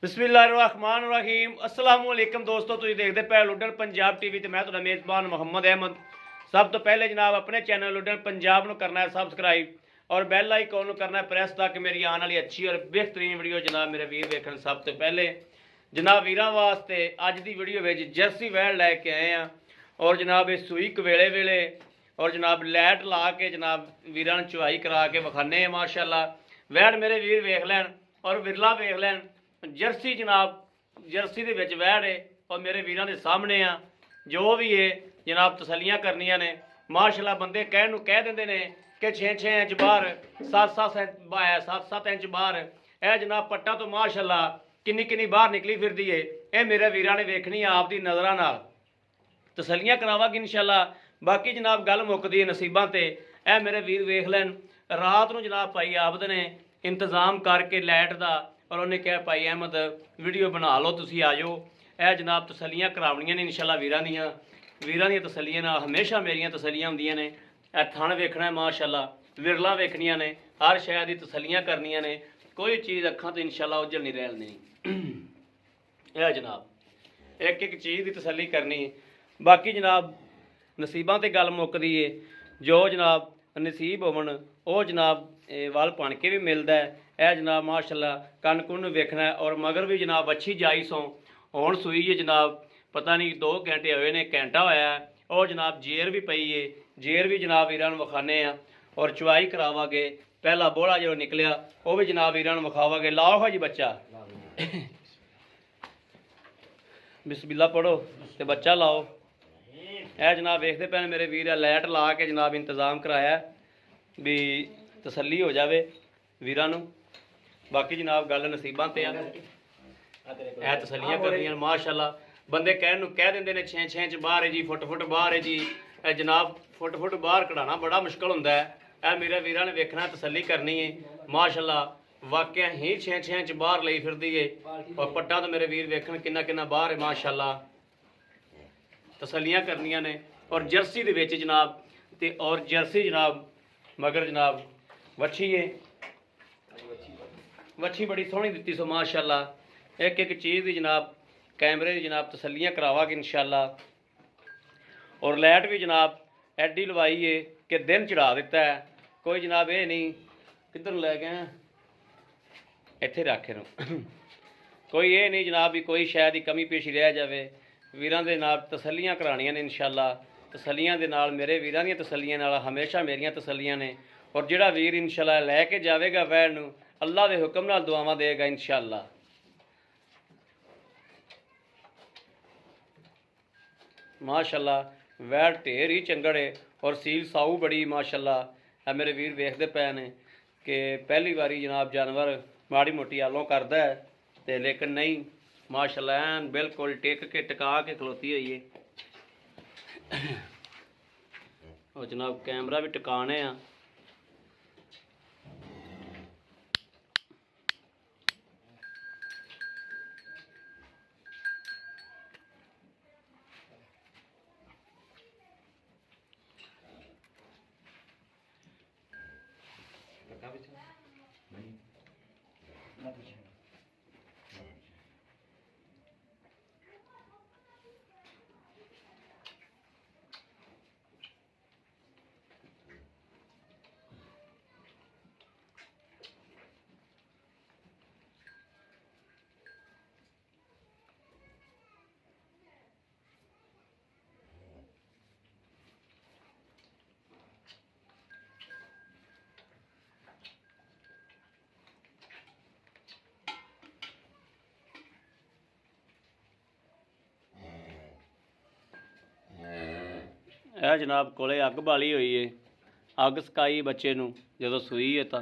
बिस्मिल्लाहिर्रहमानिर्रहीम अस्सलाम वालेकुम दोस्तों, तुम देखते पे लुडन पंजाब टीवी ते मैं तुहाडा मेज़बान मुहम्मद अहमद। सब तो पहले जनाब अपने चैनल लुडन पंजाब नूं करना है सबसक्राइब और बैल आइकॉन नूं करना है प्रेस ताकि मेरी आने वाली अच्छी और बेहतरीन वीडियो जनाब मेरे वीर वेखण। सब तो पहले जनाब वीरां वास्ते अज दी वीडियो विच जर्सी वैड़ लैके आए हैं और जनाब ये सूई कवेले वेले और जनाब लाइट ला के जनाब वीरां नूं चुवाई करा के विखाने माशाअल्लाह। वैड़ मेरे वीर वेख लैन और विरला वेख लैन। जर्सी जनाब जर्सी दे विच वैड़ है और मेरे वीरां दे सामने आ जो भी है जनाब तसलियां करनियां ने माशाअल्लाह। बंदे कहण नूं कह दिंदे ने कि 6-6 इंच बाहर 7-7 इंच बाहर ए जनाब पट्टा तो माशाअल्लाह किन्नी किन्नी बाहर निकली फिरदी है। ये मेरे वीरां ने वेखनी है आप दी नज़रां नाल तसलियां करावांगे इंशाअल्लाह। बाकी जनाब गल मुकदी है नसीबां ते। ए मेरे वीर वेख लैन रात नूं जनाब भाई आबद ने इंतजाम करके लाइट दा और उन्हें कहा भाई अहमद वीडियो बना लो तुसी आ जाओ। यह जनाब तसलियां करावनियां ने इंशाअल्लाह वीरां दी तसलियां नाल हमेशा मेरियां तसलियां हुंदियां ने। यह थण वेखना है माशाअल्लाह, विरला वेखनियां ने, हर शय दी तसलियां करनियां ने, कोई चीज़ अखां तो इंशाअल्लाह उजल नहीं रैलनी। यह जनाब एक एक चीज़ की तसली करनी। बाकी जनाब नसीबां ते गल मुकदी है जो जनाब नसीब होवन वो जनाब वल भण के भी मिलता है। यह जनाब माशाअल्लाह कन कुन वेखना है और मगर भी जनाब अच्छी जाई सो हुण सूई है जनाब पता नहीं 2 घंटे होए ने घंटा होया और जनाब जेर भी पई है। जेर भी जनाब वीरां नूं विखाने आ और चुवाई करावांगे। पहला बोला जो निकलिया वो भी जनाब वीरां नूं विखावांगे। लाओ हो जी बच्चा बिस्मिल्लाह पढ़ो तो बच्चा लाओ। यह जनाब वेखते पे मेरे वीर लाइट ला के जनाब इंतजाम कराया भी तसली हो जाए वीरां नूं। बाकी जनाब गल नसीबां ते आ तसलियां करनियां माशाअल्लाह। बंदे कहण नूं कह दिंदे ने 6-6 इंच बाहर है जी, फुट बाहर है जी। जनाब फुट बाहर कढ़ाना बड़ा मुश्किल हुंदा है। यह मेरे वीरां ने वेखना तसली करनी है माशाअल्लाह। वाकया ही 6-6 इंच बाहर लई फिरदी है और पट्टा तो मेरे वीर वेखण किन्ना किन्ना बाहर है माशाअल्लाह। तसलियां करनियां ने और जर्सी दे विच जनाब ते और जर्सी जनाब मगर जनाब वच्छी है। वच्छी बड़ी सोहनी दित्ती सो माशाअल्लाह। एक एक चीज़ की जनाब कैमरे की जनाब तसलियां करावांगे इंशाअल्लाह। और लाइट भी जनाब एडी लवाई है कि दिन चढ़ा दिता है। कोई जनाब ये नहीं किधर लै गए इत्थे रखे नो कोई ये नहीं जनाब भी कोई शायद ही कमी पेशी रह जाए। वीरां दे नाल तसलियां करानियां ने इंशाअल्लाह। तसलियां दे नाल मेरे वीरां दी तसलियां नाल हमेशा मेरियां तसलियां ने और जिहड़ा वीर इंशाअल्लाह लैके जाएगा वैड़ नूं अल्लाह दे हुक्म नाल दुआवां देगा इंशाअल्लाह। माशाअल्लाह वैड़ ढेर ही चंगड़ है और सील साऊ बड़ी माशाअल्लाह। मेरे वीर वेखते पे ने कि पहली बारी जनाब जानवर माड़ी मोटी आलों करता है तो लेकिन नहीं माशाअल्लाह एन बिल्कुल टिक के टिका के खलोती हुई है। और जनाब कैमरा भी टिकाने आ। यह जनाब कोले अग बाली हुई है। अग सकाई बच्चे नूं जदों सूई है तो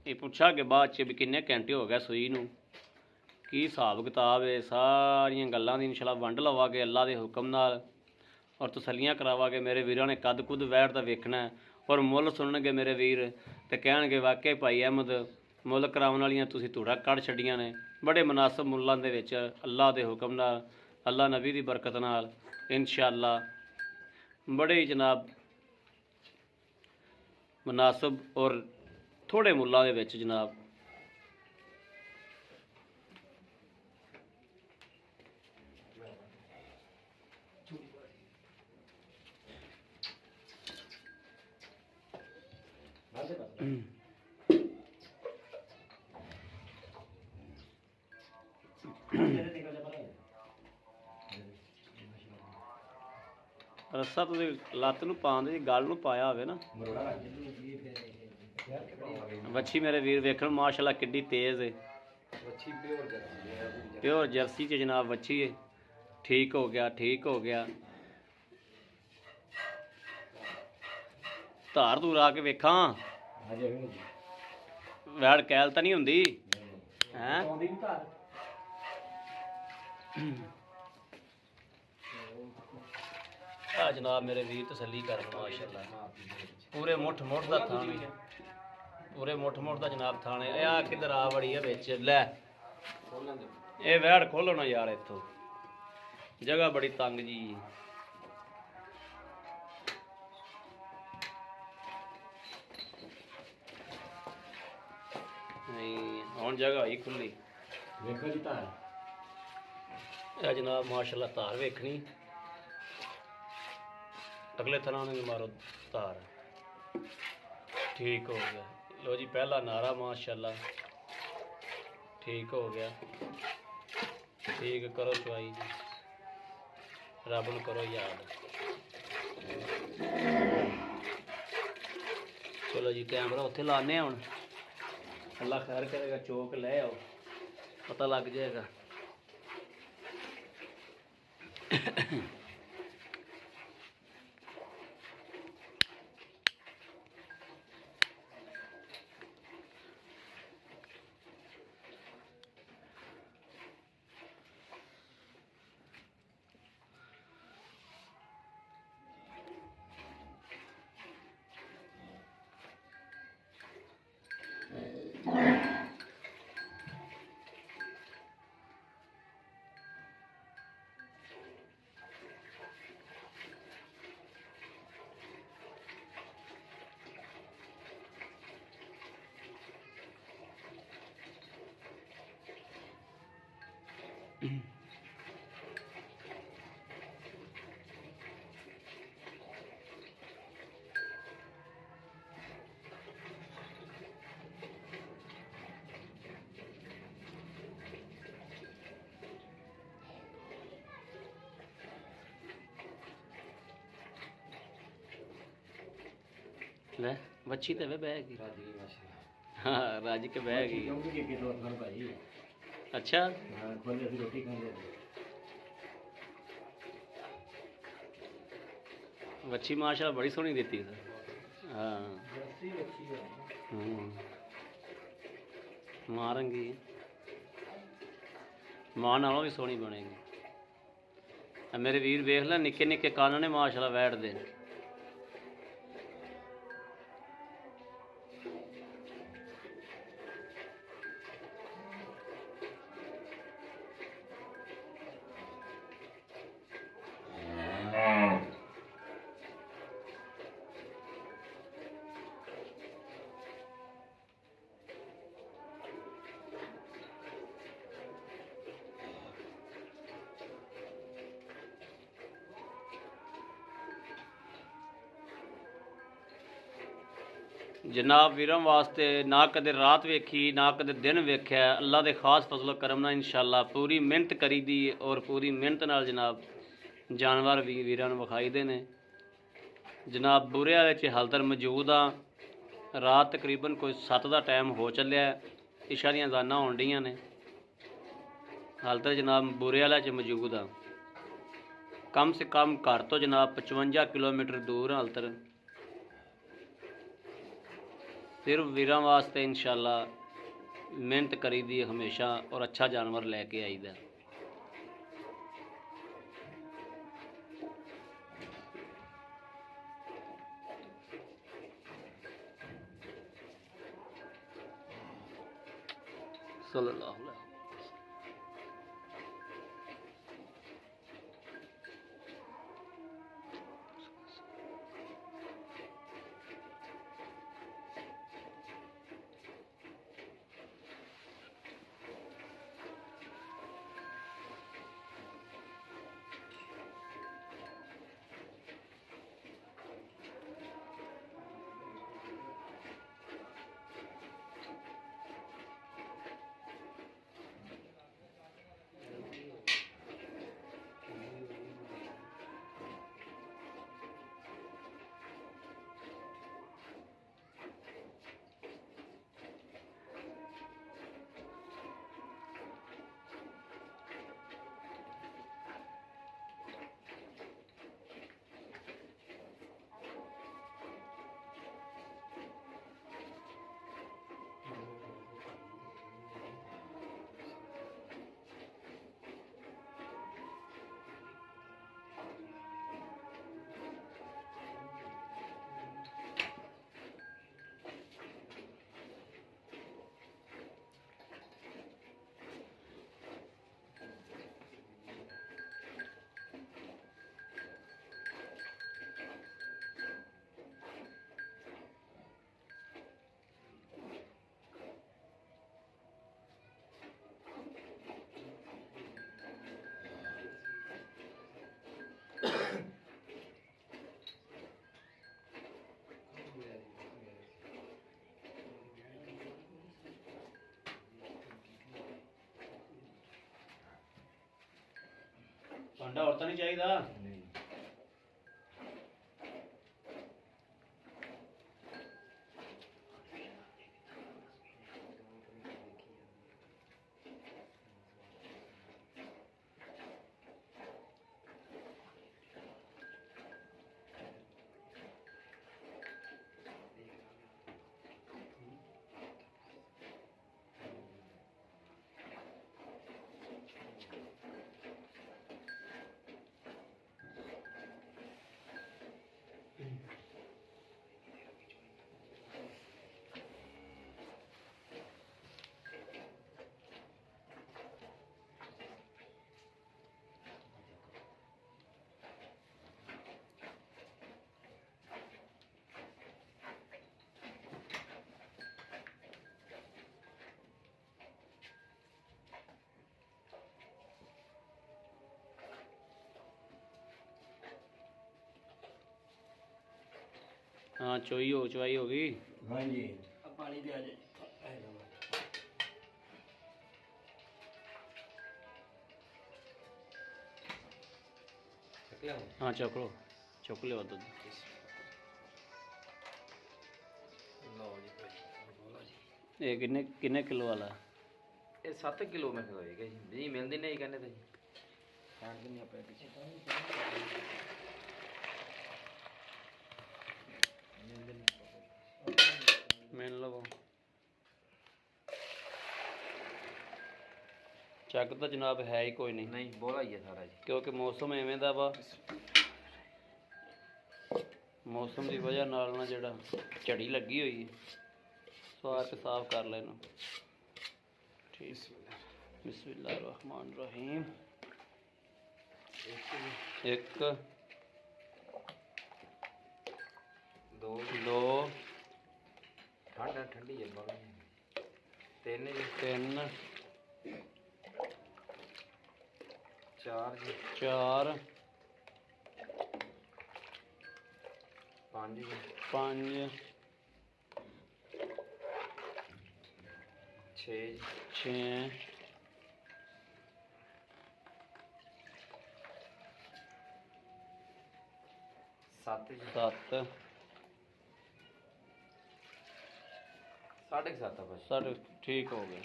ये पूछा कि बाद च भी किन्ने घंटे हो गए सूई नूं की हिसाब किताब है। सारियां गल्लां दी इंशाअल्लाह वंड लवांगे अल्लाह दे हुक्म नाल और तसलियां करावांगे। मेरे वीरां ने कद कुद वैड़ दा वेखना है और मुल सुनणगे मेरे वीर ते कहणगे वाकई भाई अहमद मुल कराउण वालियां तुसीं धूड़ा कढ़ छड्डियां ने। बड़े मुनासिब मुल्लां दे विच अल्लाह दे हुक्म नाल अल्लाह नबी दी बरकत नाल इंशाअल्लाह बड़े ही जनाब मुनासिब और थोड़े मुल्लां दे विच जनाब ਰੱਸਾ ਤੁਸੀਂ ਲੱਤ ਨੂੰ ਪਾਉਂਦੇ ਜੀ, ਗੱਲ ਨੂੰ ਪਾਇਆ ਹੋਵੇ ਨਾ। ਵੱਛੀ ਮੇਰੇ ਵੀਰ ਵੇਖਣ ਮਾਸ਼ਾਅੱਲਾ ਕਿੱਡੀ ਤੇਜ਼ ਹੈ। ਪਿਓਰ ਜਰਸੀ ਚ ਜਨਾਬ ਵੱਛੀ ਹੈ। ਠੀਕ ਹੋ ਗਿਆ, ਠੀਕ ਹੋ ਗਿਆ। ਧਾਰ ਧੂਰ ਆ ਕੇ ਵੇਖਾਂ, ਵੈੜ ਕੈਲ ਤਾਂ ਨਹੀਂ ਹੁੰਦੀ ਹੈ? ਆ ਜਨਾਬ ਮੇਰੇ ਵੀਰ ਤਸੱਲੀ ਕਰ ਮਾਸ਼ਾਅੱਲਾ, ਪੂਰੇ ਮੁੱਠ ਦਾ ਥਾਣ, ਪੂਰੇ ਮੁੱਠ ਦਾ ਜਨਾਬ ਥਾਣੇ। ਇਹ ਆ ਕਿੱਧਰ ਆ ਵੜੀ ਆ ਵਿੱਚ, ਲੈ ਇਹ ਵੈੜ ਖੋਲੋ ਨਾ ਯਾਰ, ਇੱਥੋਂ ਜਗ੍ਹਾ ਬੜੀ ਤੰਗ ਜੀ। ਨਹੀਂ ਹੁਣ ਜਗ੍ਹਾ ਹੋਈ ਖੁੱਲੀ, ਵੇਖੋ ਜੀ ਧਾਰ। ਇਹ ਜਨਾਬ ਮਾਸ਼ਾਅੱਲਾ ਧਾਰ ਵੇਖਣੀ, ਅਗਲੇ ਥਣਾ ਨੂੰ ਵੀ ਮਾਰੋ ਧਾਰ। ਠੀਕ ਹੋ ਗਿਆ। ਲੋ ਜੀ ਪਹਿਲਾ ਨਾਰਾ ਮਾਸ਼ਾਅੱਲਾ, ਠੀਕ ਹੋ ਗਿਆ। ਠੀਕ ਕਰੋ ਚਵਾਈ ਜੀ, ਰੱਬ ਨੂੰ ਕਰੋ ਯਾਦ। ਚਲੋ ਜੀ ਕੈਮਰਾ ਉੱਥੇ ਲਾਣੇ ਆ ਹੁਣ, ਅੱਲਾ ਖੈਰ ਕਰੇਗਾ, ਚੋਕ ਲੈ ਆਓ, ਪਤਾ ਲੱਗ ਜਾਏਗਾ। ਲੈ ਵੱਛੀ ਤੇ ਬਹਿ ਗਈ, ਹਾਂ ਰੱਜ ਕੇ ਬਹਿ ਗਈ। ਅੱਛਾ ਰੋਟੀ ਖਾਂਦੇ ਵੱਛੀ ਮਾਸ਼ਾਅੱਲਾ ਬੜੀ ਸੋਹਣੀ ਦਿੱਤੀ। ਹਾਂ ਮਾਰਾਂਗੀ, ਮਾਂ ਨਾਲੋਂ ਵੀ ਸੋਹਣੀ ਬਣੇਗੀ। ਮੇਰੇ ਵੀਰ ਵੇਖ ਲੈ, ਨਿੱਕੇ ਨਿੱਕੇ ਕੰਨ ਨੇ ਮਾਸ਼ਾਅੱਲਾ ਵੈੜ ਦੇ। ਜਨਾਬ ਵੀਰਾਂ ਵਾਸਤੇ ਨਾ ਕਦੇ ਰਾਤ ਵੇਖੀ, ਨਾ ਕਦੇ ਦਿਨ ਵੇਖਿਆ। ਅੱਲਾ ਦੇ ਖਾਸ ਫਜ਼ਲ ਕਰਮ ਨਾਲ ਇਨਸ਼ਾਅੱਲਾ ਪੂਰੀ ਮਿਹਨਤ ਕਰੀ ਦੀ, ਔਰ ਪੂਰੀ ਮਿਹਨਤ ਨਾਲ ਜਨਾਬ ਜਾਨਵਰ ਵੀ ਵੀਰਾਂ ਨੂੰ ਵਿਖਾਈ ਦੇ ਨੇ। ਜਨਾਬ ਬੂਰੇ ਵਾਲੇ 'ਚ ਹਲਦਰ ਮੌਜੂਦ ਆ। ਰਾਤ ਤਕਰੀਬਨ ਕੋਈ 7 ਦਾ ਟਾਈਮ ਹੋ ਚੱਲਿਆ, ਇਸ਼ਾ ਦੀਆਂ ਅਜ਼ਾਨਾਂ ਹੋਣ ਡੀਆਂ ਨੇ। ਹਲਦਰ ਜਨਾਬ ਬੂਰੇ ਵਾਲੇ 'ਚ ਮੌਜੂਦ ਆ। ਕਮ ਸੇ ਕਮ ਘਰ ਤੋਂ ਜਨਾਬ 55 ਕਿਲੋਮੀਟਰ ਦੂਰ ਹਲਦਰ। ਸਿਰਫ ਵੀਰਾਂ ਵਾਸਤੇ ਇਨਸ਼ਾਅੱਲਾ ਮਿਹਨਤ ਕਰੀ ਦੀ ਹਮੇਸ਼ਾ, ਔਰ ਅੱਛਾ ਜਾਨਵਰ ਲੈ ਕੇ ਆਈਦਾ। सल्लल्लाहु अलैहि वसल्लम। ਅੰਡਾ ਹੋਰ ਤਾਂ ਨਹੀਂ ਚਾਹੀਦਾ। हाँ चवाई होगी। हाँ जी अब पानी दे आ जाए। हाँ चुक लो दूध। ये किन्ने किलो वाला? ये 7 किलो में होएगा जी। जी मिलदी नहीं कहने तो जी काट देनी अपने पीछे मिल लो ਚੱਕ ਤਾਂ ਜਨਾਬ ਹੈ ਹੀ ਕੋਈ ਨਹੀਂ। नहीं बोला ही है सारा जी ਕਿਉਂਕਿ ਮੌਸਮ ਐਵੇਂ ਦਾ ਵਾ, ਮੌਸਮ ਦੀ ਵਜ੍ਹਾ ਨਾਲ ਨਾ ਜਿਹੜਾ ਝੜੀ ਲੱਗੀ ਹੋਈ ਹੈ, ਸਵਾਰ ਕੇ ਸਾਫ਼ ਕਰ ਲੈ ਇਹਨੂੰ। ਠੀਕ, ਬਿਸਮਿਲ੍ਲਾਹਿਰ ਰਹਿਮਾਨਿਰ ਰਹੀਮ। ਇੱਕ ਦੋ ठंडी है बोला तीन जी ਤਿੰਨ चार जी ਚਾਰ पाँच जी ਪੰਜ छः जी ਛੇ सात जी ਸੱਤ साढ़े 7 बस ਸਾਡੇ ਠੀਕ ਹੋ ਗਏ।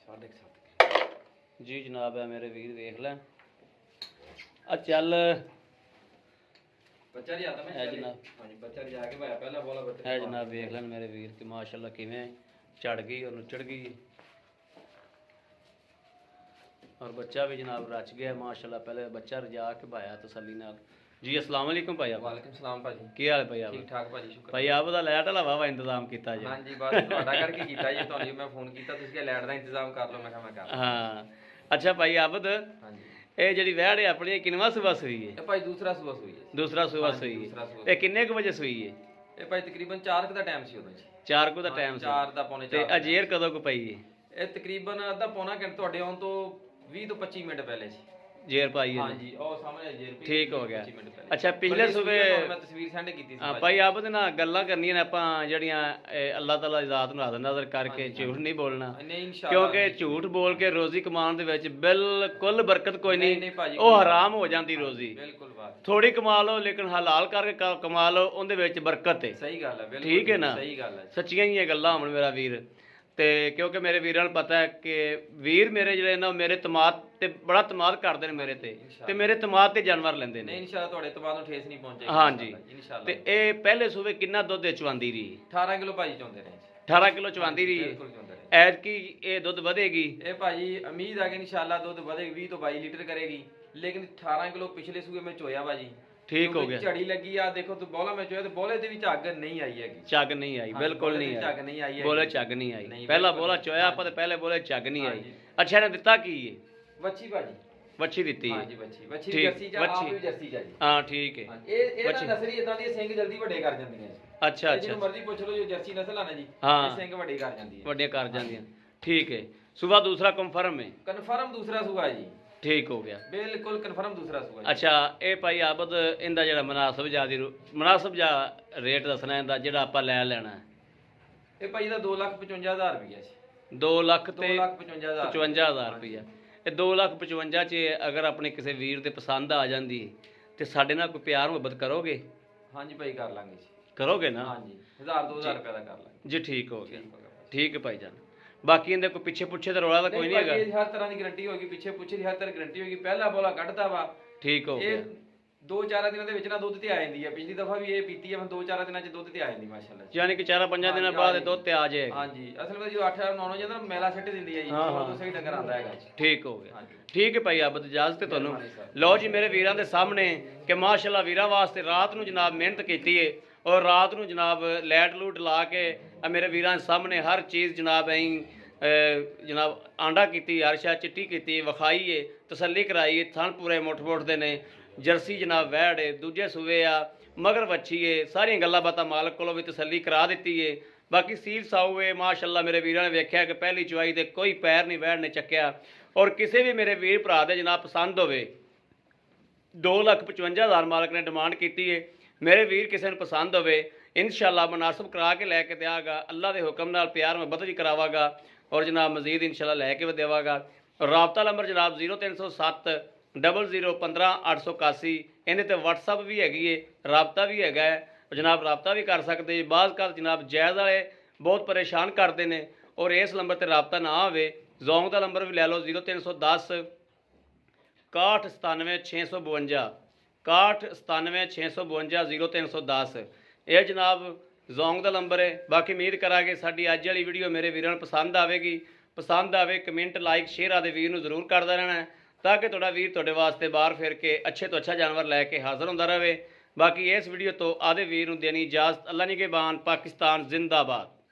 साढ़े 7 ਜੀ ਜਨਾਬ ਹੈ ਮੇਰੇ ਵੀਰ, ਵੇਖ ਲੈ ਆ ਚੱਲ बच्चा जी आता मैं है जनाब। हाँ जी बच्चा जाके भाया पहला बोला बच्चा ਹੈ ਜਨਾਬ, ਵੇਖ ਲੈਣ ਮੇਰੇ ਵੀਰ ਕਿ ਮਾਸ਼ਾਅੱਲਾ ਕਿਵੇਂ ਚੜ ਗਈ ਔਰ ਨੁੱਚੜ ਗਈ ਔਰ ਬੱਚਾ ਵੀ ਜਨਾਬ ਰਚ ਗਿਆ ਮਾਸ਼ਾਅੱਲਾ। ਪਹਿਲੇ ਬੱਚਾ ਰਜਾ ਕੇ ਭਾਇਆ ਤਸੱਲੀ ਨਾਲ। ਜੀ अस्सलाम वालेकुम ਭਾਈ ਆਪ, वालेकुम सलाम भाजी ਕੀ ਹਾਲ ਭਾਈ ਆਪ? ठीक ठाक भाजी शुक्र ਭਾਈ ਆਪ ਦਾ ਲੈਟ ਹਲਾਵਾ ਵਾ ਇੰਤਜ਼ਾਮ ਕੀਤਾ ਜੀ। हाँ जी बस ਤੁਹਾਡਾ ਕਰਕੇ ਕੀਤਾ ਜੀ ਤੁਹਾਨੂੰ ਮੈਂ ਫੋਨ ਕੀਤਾ ਤੁਸੀਂ ਕਿ ਲਾਈਟ ਦਾ ਇੰਤਜ਼ਾਮ ਕਰ ਲਓ ਮੈਂ ਕਿਹਾ ਮੈਂ ਕਰ ਹਾਂ ਅੱਛਾ ਭਾਈ ਆਬਦ, हाँ जी ਇਹ ਜਿਹੜੀ ਵਹਿੜ ਹੈ ਆਪਣੀ ਕਿੰਨਵਾਂ ਸੂਬਾ ਸੂਈ ਹੈ? ਇਹ ਭਾਈ ਦੂਸਰਾ ਸੂਆ ਸੂਈ ਹੈ ਦੂਸਰਾ ਸੂਬਾ ਹਾਂਜੀ, ਸੂਈ ਦੂਸਰਾ ਹੈ। ਸੂਆ। ਇਹ ਕਿੰਨੇ ਕੁ ਵਜੇ ਸੂਈ ਹੈ? ਇਹ ਭਾਈ ਤਕਰੀਬਨ 4 ਦਾ ਟਾਈਮ ਸੀ ਉਦੋਂ ਜੀ 4 ਕੁ ਦਾ ਟਾਈਮ ਸੀ। 4 ਦਾ ਪੌਣੇ 4 ਤੇ ਅਜੇਰ ਕਦੋਂ ਕੁ ਪਈ ਹੈ? ਇਹ ਤਕਰੀਬਨ ਅੱਧਾ ਪੌਣਾ ਘੰਟਾ ਤੁਹਾਡੇ ਆਉਣ ਤੋਂ 20 ਤੋਂ 25 ਮਿੰਟ ਪਹਿਲੇ ਸੀ। ਜੇਰ ਪਾਈ ਹੈ? ਹਾਂ ਜੀ ਉਹ ਸਾਹਮਣੇ ਜੇਰ ਪਈ ਠੀਕ ਹੋ ਗਿਆ। 25 ਮਿੰਟ ਪਹਿਲੇ। ਅੱਛਾ ਪਿਛਲੇ ਬੜੀ ਸੂਬੇ ਤੁਹਾਨੂੰ ਮੈਂ ਤਸਵੀਰ ਸੈਂਡ ਕੀਤੀ ਸੀ ਹਾਂ ਭਾਈ ਆਪ ਦੇ ਨਾਲ ਗੱਲਾਂ ਕਰਨੀਆਂ ਨੇ ਆਪਾਂ ਜਿਹੜੀਆਂ ਅੱਲਾਹ ਤਾਲਾ ਦੀ ਜ਼ਾਤ ਨੂੰ ਨਜ਼ਰ ਕਰਕੇ ਝੂਠ ਨਹੀਂ ਬੋਲਣਾ, ਨਹੀਂ ਇਨਸ਼ਾਅੱਲਾ ਕਿਉਂਕਿ ਝੂਠ ਬੋਲ ਕੇ ਰੋਜ਼ੀ ਕਮਾਉਣ ਦੇ ਵਿੱਚ ਬਿਲਕੁਲ ਬਰਕਤ ਕੋਈ ਨਹੀਂ ਨਹੀਂ, ਭਾਜੀ, ਉਹ ਹਰਾਮ ਹੋ ਜਾਂਦੀ ਰੋਜ਼ੀ। ਬਿਲਕੁਲ ਬਾਤ ਥੋੜੀ ਕਮਾ ਲਓ ਲੇਕਿਨ ਹਲਾਲ ਕਰਕੇ ਕਮਾ ਲਓ, ਉਹਦੇ ਵਿੱਚ ਬਰਕਤ ਹੈ। ਸਹੀ ਗੱਲ ਹੈ ਬਿਲਕੁਲ ਠੀਕ ਹੈ ਨਾ? ਸਹੀ ਗੱਲ ਹੈ ਸੱਚੀਆਂ ਹੀ ਇਹ ਗੱਲਾਂ ਹੁਣ ਮੇਰਾ ਵੀਰ, ਤੇ ਕਿਉਂਕਿ ਮੇਰੇ ਵੀਰਾਂ ਨੂੰ ਪਤਾ ਹੈ ਕਿ ਵੀਰ ਮੇਰੇ ਜਿਹੜੇ ਨਾ ਮੇਰੇ ਤਮਾਦ ਤੇ ਬੜਾ ਤਮਾਦ ਕਰਦੇ ਨੇ ਮੇਰੇ ਤੇ ਮੇਰੇ ਤਮਾਦ ਤੇ ਜਾਨਵਰ ਲੈਂਦੇ ਨਹੀਂ ਨੇ। ਇਨਸ਼ਾਅੱਲਾ ਤੁਹਾਡੇ ਤੋਂ ਬਾਅਦ ਨੂੰ ਠੇਸ ਨਹੀਂ ਪਹੁੰਚੇਗੀ ਹਾਂਜੀ ਇਨਸ਼ਾਅੱਲਾ। ਤੇ ਇਹ ਪਹਿਲੇ ਸੂਬੇ ਕਿੰਨਾ ਦੁੱਧ ਚਵਾਉਂਦੀ ਰਹੀ? 18 ਕਿਲੋ ਭਾਜੀ ਚੋਂਦੇ ਨੇ 18 ਕਿਲੋ ਚਵਾਉਂਦੀ ਰਹੀ ਹੈ। ਬਿਲਕੁਲ ਚੋਂਦੇ ਨੇ ਐਤਕੀ ਇਹ ਦੁੱਧ ਵਧੇਗੀ? ਇਹ ਭਾਜੀ ਉਮੀਦ ਆ ਕਿ ਇਨਸ਼ਾਅੱਲਾ ਦੁੱਧ ਵਧੇਗੀ 20 ਤੋਂ 22 ਲੀਟਰ ਕਰੇਗੀ, ਲੇਕਿਨ 18 ਕਿਲੋ ਪਿਛਲੇ ਸੂਏ ਮੈਂ ਚੋਇਆ ਭਾਜੀ। ਠੀਕ ਹੋ ਕਿਉਂਕਿ ਗਿਆ। ਝੜੀ ਲੱਗੀ ਆ ਦੇਖੋ ਤੂੰ ਬੋਲਾ ਮੈਂ ਚੋਇਆ ਤੇ ਬੋਲੇ ਦੇ ਵਿੱਚ ਅੱਗ ਨਹੀਂ ਆਈ ਹੈਗੀ। ਚੱਗ ਨਹੀਂ ਆਈ, ਹਾਂ, ਬਿਲਕੁਲ ਬੋਲੇ ਨਹੀਂ ਦੀ ਆਈ। ਝੱਗ ਨਹੀਂ ਆਈ ਬੋਲੇ ਹੈਗੀ। ਚੱਗ ਨਹੀਂ ਆਈ। ਨਹੀਂ, ਪਹਿਲਾ ਬਿਲਕੁਲ ਬੋਲਾ ਨਹੀਂ। ਚੋਇਆ ਆਪਾਂ ਤੇ ਪਹਿਲੇ ਬੋਲੇ ਚੱਗ ਨਹੀਂ ਆਈ। ਹਾਂਜੀ। ਅੱਛਾ ਇਹਨੇ ਦਿੱਤਾ ਕੀ ਹੈ? ਵੱਛੀ ਭਾਜੀ ਵੱਛੀ ਦਿੱਤੀ ਹੈ? ਹਾਂਜੀ ਵੱਛੀ ਵੱਛੀ ਠੀਕ, ਜਰਸੀ ਜਾਂ ਆਪ ਵੱਛੀ। ਵੀ ਜਰਸੀ ਜਾ ਜੀ। ਹਾਂ ਠੀਕ ਹੈ। ਹਾਂਜੀ, ਇਹ ਤਾਂ ਵੱਛੀ। ਨਸਲੀ ਇਦਾਂ ਦੀ ਸਿੰਘ ਜਲਦੀ ਵੱਡੇ ਕਰ ਜਾਂਦੀਆਂ ਜੀ। ਅੱਛਾ ਇਹ ਜਿਹਨੂੰ ਅੱਛਾ ਮਰਜ਼ੀ ਪੁੱਛ ਲਓ ਜੋ ਜਰਸੀ ਨਸਲ ਆ ਨਾ ਜੀ ਹਾਂ। ਇਹ ਸਿੰਘ ਵੱਡੇ ਕਰ ਜਾਂਦੀ ਹੈ। ਵੱਡੇ ਕਰ ਜਾਂਦੀਆਂ। ਠੀਕ ਹੈ। ਸੁਬਾ ਦੂਸਰਾ ਕਨਫਰਮ ਹੈ? ਕਨਫਰਮ ਦੂਸਰਾ ਸੂਆ ਜੀ, ਠੀਕ ਹੋ ਗਿਆ। ਬਿਲਕੁਲ ਕਨਫਰਮ ਦੂਸਰਾ ਸੂਆ ਜੀ। ਅੱਛਾ ਇਹ ਭਾਈ ਆਬਦ ਇਹਦਾ ਜਿਹੜਾ ਮੁਨਾਸਬ ਜਾ ਰੇਟ ਦੱਸਣਾ ਇਹਦਾ ਜਿਹੜਾ ਆਪਾਂ ਲੈਣਾ ਹੈ? ਇਹ ਭਾਜੀ ਦਾ 2,55,000 ਰੁਪਇਆ ਸੀ। 2 ਲੱਖ ਤੇ 2,55,000 55,000 ਰੁਪਇਆ। ਇਹ 2,55,000 ਚ ਅਗਰ ਆਪਣੇ ਕਿਸੇ ਵੀਰ ਦੇ ਪਸੰਦ ਆ ਜਾਂਦੀ ਤੇ ਸਾਡੇ ਨਾਲ ਕੋਈ ਪਿਆਰ ਮੁਹੱਬਤ ਕਰੋਗੇ? ਹਾਂਜੀ ਭਾਈ ਕਰ ਲਾਂਗੇ ਜੀ। ਕਰੋਗੇ ਨਾ? ਹਾਂਜੀ 1000-2000 ਰੁਪਏ ਦਾ ਕਰ ਲਾਂਗੇ ਜੀ। ਠੀਕ ਹੋ ਗਿਆ, ਠੀਕ ਹੋ ਗਿਆ। ਠੀਕ ਹੈ ਭਾਈ ਜਾਨ। ਬਾਕੀ ਇਹਦੇ ਕੋਈ ਪਿੱਛੇ ਪੁੱਛੇ ਦਾ ਰੌਲਾ ਤਾਂ ਕੋਈ ਨਹੀਂ ਹੈਗਾ? ਇਹ ਹਰ ਤਰ੍ਹਾਂ ਦੀ ਗਾਰੰਟੀ ਹੋਏਗੀ, ਪਿੱਛੇ ਪੁੱਛੇ ਦੀ ਹਰ ਤਰ੍ਹਾਂ ਗਾਰੰਟੀ ਹੋਏਗੀ। ਪਹਿਲਾ ਬੋਲਾ ਕੱਢਦਾ ਵਾ, ਠੀਕ ਹੋ ਗਿਆ। ਇਹ 2-4 ਦਿਨਾਂ ਦੇ ਵਿੱਚ ਨਾ ਦੁੱਧ ਤੇ ਆ ਜਾਂਦੀ ਹੈ। ਪਿਛਲੀ ਦਫਾ ਵੀ ਇਹ ਪੀਤੀ ਹੈ, 2-4 ਦਿਨਾਂ ਚ ਦੁੱਧ ਤੇ ਆ ਜਾਂਦੀ ਮਾਸ਼ਾਅੱਲਾ। ਯਾਨੀ ਕਿ 4-5 ਦਿਨਾਂ ਬਾਅਦ ਦੁੱਧ ਤੇ ਆ ਜਾਏਗਾ। ਹਾਂਜੀ ਅਸਲ ਵਿੱਚ ਜੋ 8-9 ਹੋ ਜਾਂਦਾ ਮੈਲਾ ਛੱਡ ਦਿੰਦੀ ਹੈ ਜੀ, ਉਦੋਂ ਸਹੀ ਡੰਗਰ ਆਉਂਦਾ ਹੈਗਾ ਜੀ। ਠੀਕ ਹੋ ਗਿਆ। ਹਾਂਜੀ ਠੀਕ ਹੈ ਭਾਈ, ਆਬਦ ਇਜਾਜ਼ਤ ਹੈ ਤੁਹਾਨੂੰ। ਲਓ ਜੀ ਮੇਰੇ ਵੀਰਾਂ ਦੇ ਸਾਹਮਣੇ ਕਿ ਮਾਸ਼ਾਅੱਲਾ ਵੀਰਾਂ ਵਾਸਤੇ ਰਾਤ ਨੂੰ ਜਨਾਬ ਮਿਹਨਤ ਕੀਤੀ ਹੈ ਔਰ ਰਾਤ ਨੂੰ ਜਨਾਬ ਲੈਟ ਲੂਟ ਲਾ ਕੇ ਮੇਰੇ ਵੀਰਾਂ ਦੇ ਸਾਹਮਣੇ ਹਰ ਚੀਜ਼ ਜਨਾਬ ਜਨਾਬ ਆਂਡਾ ਕੀਤੀ, ਹਰਸ਼ਾ ਚਿੱਟੀ ਕੀਤੀ, ਵਿਖਾਈ ਏ, ਤਸੱਲੀ ਕਰਾਈ ਏ। ਥਣ ਪੂਰੇ ਮੁੱਠ ਦੇ ਨੇ, ਜਰਸੀ ਜਨਾਬ ਵੈੜ ਏ, ਦੂਜੇ ਸੂਏ ਆ, ਮਗਰ ਵੱਛੀ ਏ, ਸਾਰੀਆਂ ਗੱਲਾਂ ਬਾਤਾਂ ਮਾਲਕ ਕੋਲੋਂ ਵੀ ਤਸੱਲੀ ਕਰਾ ਦਿੱਤੀ ਏ। ਬਾਕੀ ਸੀਲ ਸਾਊ ਏ ਮਾਸ਼ਾਅੱਲਾ। ਮੇਰੇ ਵੀਰਾਂ ਨੇ ਵੇਖਿਆ ਕਿ ਪਹਿਲੀ ਚੁਆਈ ਦੇ ਕੋਈ ਪੈਰ ਨਹੀਂ ਵੈੜ ਨੇ ਚੱਕਿਆ। ਔਰ ਕਿਸੇ ਵੀ ਮੇਰੇ ਵੀਰ ਭਰਾ ਦੇ ਜਨਾਬ ਪਸੰਦ ਹੋਵੇ, 2,55,000 ਮਾਲਕ ਨੇ ਡਿਮਾਂਡ ਕੀਤੀ ਏ। ਮੇਰੇ ਵੀਰ ਕਿਸੇ ਨੂੰ ਪਸੰਦ ਹੋਵੇ ਇਨਸ਼ਾਅੱਲਾ ਮੁਨਾਸਬ ਕਰਾ ਕੇ ਲੈ ਕੇ ਦਿਆਗਾ। ਅੱਲਾ ਦੇ ਹੁਕਮ ਨਾਲ ਪਿਆਰ ਮੁਹੱਬਤ ਵੀ ਕਰਾਵਾਂਗਾ ਔਰ ਜਨਾਬ ਮਜ਼ੀਦ ਇਨਸ਼ਾਅੱਲਾ ਲੈ ਕੇ ਵੀ ਦੇਵਾਂਗਾ। ਰਾਬਤਾ ਨੰਬਰ ਜਨਾਬ 0307 0015 881। ਇਹਦੇ ਤੇ WhatsApp ਵੀ ਹੈਗੀ ਏ, ਰਾਬਤਾ ਵੀ ਹੈਗਾ ਹੈ ਜਨਾਬ, ਰਾਬਤਾ ਵੀ ਕਰ ਸਕਦੇ। ਬਾਜ਼ ਕਰ ਜਨਾਬ ਜਾਇਜ਼ ਵਾਲੇ ਬਹੁਤ ਪਰੇਸ਼ਾਨ ਕਰਦੇ ਨੇ ਔਰ ਇਸ ਨੰਬਰ ਤੇ ਰਾਬਤਾ ਨਾ ਹੋਵੇ ਜ਼ੋਂਗ ਦਾ ਨੰਬਰ ਵੀ ਲੈ ਲਓ 0310 61 97 652 61 97 652 0310। ਇਹ ਜਨਾਬ ਜ਼ੋਂਗ ਦਾ ਨੰਬਰ ਹੈ। ਬਾਕੀ ਉਮੀਦ ਕਰਾਂਗੇ ਸਾਡੀ ਅੱਜ ਵਾਲੀ ਵੀਡੀਓ ਮੇਰੇ ਵੀਰਾਂ ਨੂੰ ਪਸੰਦ ਆਵੇਗੀ। ਪਸੰਦ ਆਵੇ ਕਮੈਂਟ ਲਾਈਕ ਸ਼ੇਅਰ ਆਦੇ ਵੀਰ ਨੂੰ ਜ਼ਰੂਰ ਕਰਦਾ ਰਹਿਣਾ ਤਾਂ ਕਿ ਤੁਹਾਡਾ ਵੀਰ ਤੁਹਾਡੇ ਵਾਸਤੇ ਬਾਹਰ ਫਿਰ ਕੇ ਅੱਛੇ ਤੋਂ ਅੱਛਾ ਜਾਨਵਰ ਲੈ ਕੇ ਹਾਜ਼ਰ ਹੁੰਦਾ ਰਹੇ। ਬਾਕੀ ਇਸ ਵੀਡੀਓ ਤੋਂ ਆਦੇ ਵੀਰ ਨੂੰ ਦੇਣੀ ਇਜਾਜ਼ਤ। ਅੱਲਾ ਨਿਗਹਿਬਾਨ। ਪਾਕਿਸਤਾਨ ਜ਼ਿੰਦਾਬਾਦ।